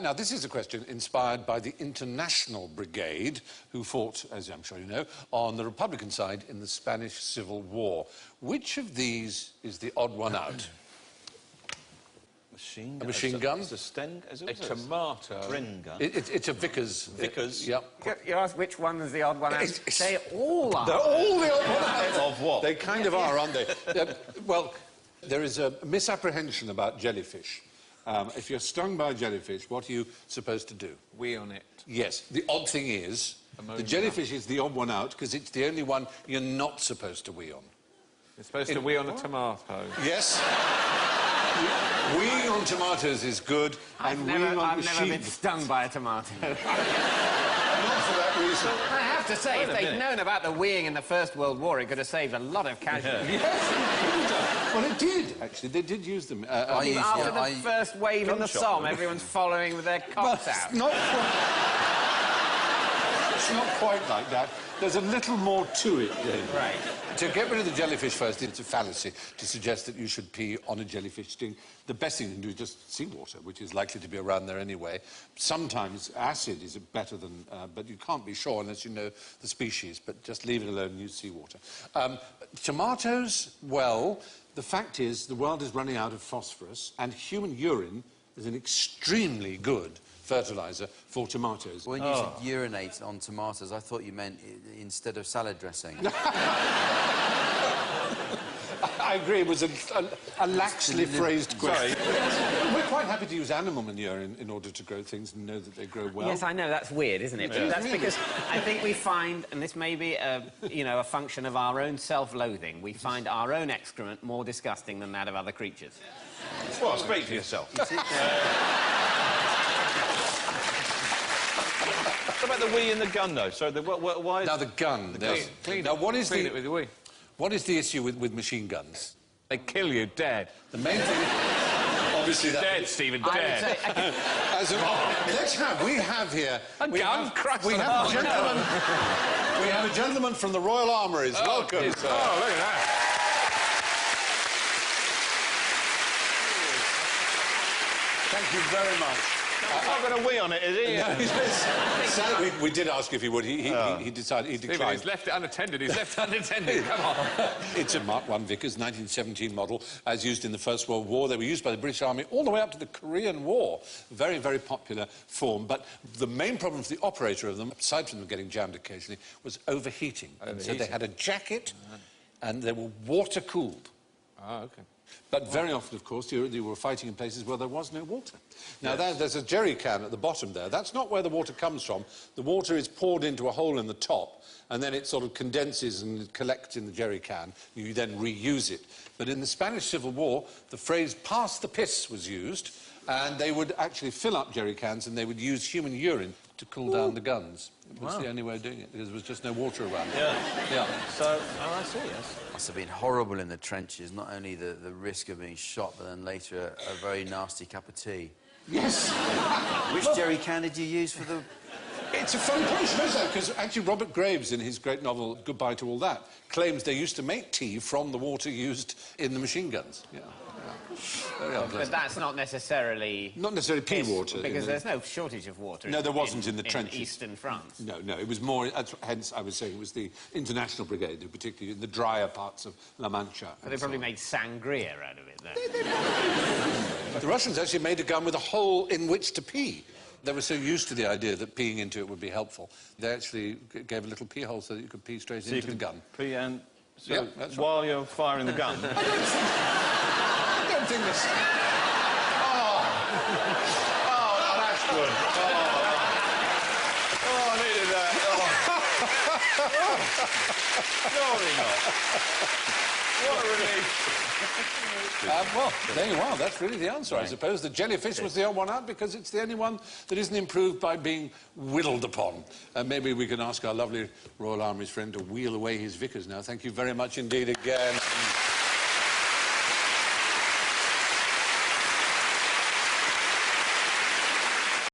Now, this is a question inspired by the International Brigade, who fought, as I'm sure you know, on the Republican side in the Spanish Civil War. Which of these is the odd one out? Machine gun. A machine gun? It's a Sten... A tomato. Bren gun. It's a Vickers. Vickers? Yep. You ask which one is the odd one out? They all are. They're all the odd one out. Of what? They kind of are, aren't they? Well, there is a misapprehension about jellyfish. If you're stung by a jellyfish, what are you supposed to do? Wee on it. Yes. The odd thing is, the jellyfish is the odd one out because it's the only one you're not supposed to wee on. You're supposed to wee on a tomato. Yes. Weeing on tomatoes is good, and weeing on I've never been stung by a tomato. Not for that reason. I have to say, if they'd known about the weeing in the First World War, it could have saved a lot of casualties. Yes, well, it did, actually. They did use them. After the first wave in the Somme, everyone's following with their cocks out. It's not quite like that. There's a little more to it, David. Right. To get rid of the jellyfish first, it's a fallacy to suggest that you should pee on a jellyfish sting. The best thing you can do is just seawater, which is likely to be around there anyway. Sometimes acid is better than... but you can't be sure unless you know the species, but just leave it alone and use seawater. Tomatoes, well, the fact is the world is running out of phosphorus, and human urine is an extremely good fertiliser for tomatoes. When you said urinate on tomatoes, I thought you meant instead of salad dressing. I agree, it was a laxly phrased question. We're quite happy to use animal manure in order to grow things and know that they grow well. Yes, I know, that's weird, isn't it? But that's because I think we find, and this may be a function of our own self-loathing, we find our own excrement more disgusting than that of other creatures. Well, speak for yourself. What about the wee in the gun, though? So, why is... Now, the gun... Clean now, what is it with the wee. What is the issue with machine guns? They kill you dead. The main thing... Obviously, that... Dead, Stephen, dead. We have here... A gun? We have a gentleman... We have a gentleman from the Royal Armouries. Welcome. Oh, look at that. Thank you very much. He's not going to wee on it, is he? No, we did ask if he would. He decided... He declined. He's left it unattended. He's left it unattended. Come on. It's a Mark I Vickers 1917 model, as used in the First World War. They were used by the British Army all the way up to the Korean War. Very, very popular form. But the main problem for the operator of them, aside from them getting jammed occasionally, was overheating. So they had a jacket, and they were water-cooled. Oh, OK. But very often, of course, you were fighting in places where there was no water. Now, there's a jerry can at the bottom there. That's not where the water comes from. The water is poured into a hole in the top, and then it sort of condenses and collects in the jerry can. You then reuse it. But in the Spanish Civil War, the phrase pass the piss was used, and they would actually fill up jerry cans, and they would use human urine to cool down the guns. It was the only way of doing it, because there was just no water around. Yeah. So, I see, yes. Must have been horrible in the trenches, not only the risk of being shot, but then later a very nasty cup of tea. Yes. Which jerry can did you use for the... It's a fun question, isn't it? Because actually Robert Graves, in his great novel Goodbye to All That, claims they used to make tea from the water used in the machine guns. Yeah. But that's not necessarily... Not necessarily pea water. Because there's no shortage of water. No, there wasn't in the trenches. In eastern France. No, it was more... Hence, I was saying it was the International Brigade, particularly in the drier parts of La Mancha. But they probably made sangria out of it, though. The Russians actually made a gun with a hole in which to pee. They were so used to the idea that peeing into it would be helpful. They actually gave a little pee hole so that you could pee straight into the gun. Pee and... So yeah, that's right. While you're firing the gun? I don't think this... Oh, no, that's good. Oh, I needed that. Surely not. What a relief. Well, there you are. That's really the answer, I suppose. The jellyfish was the odd one out because it's the only one that isn't improved by being whittled upon. Maybe we can ask our lovely Royal Army's friend to wheel away his Vickers now. Thank you very much indeed again.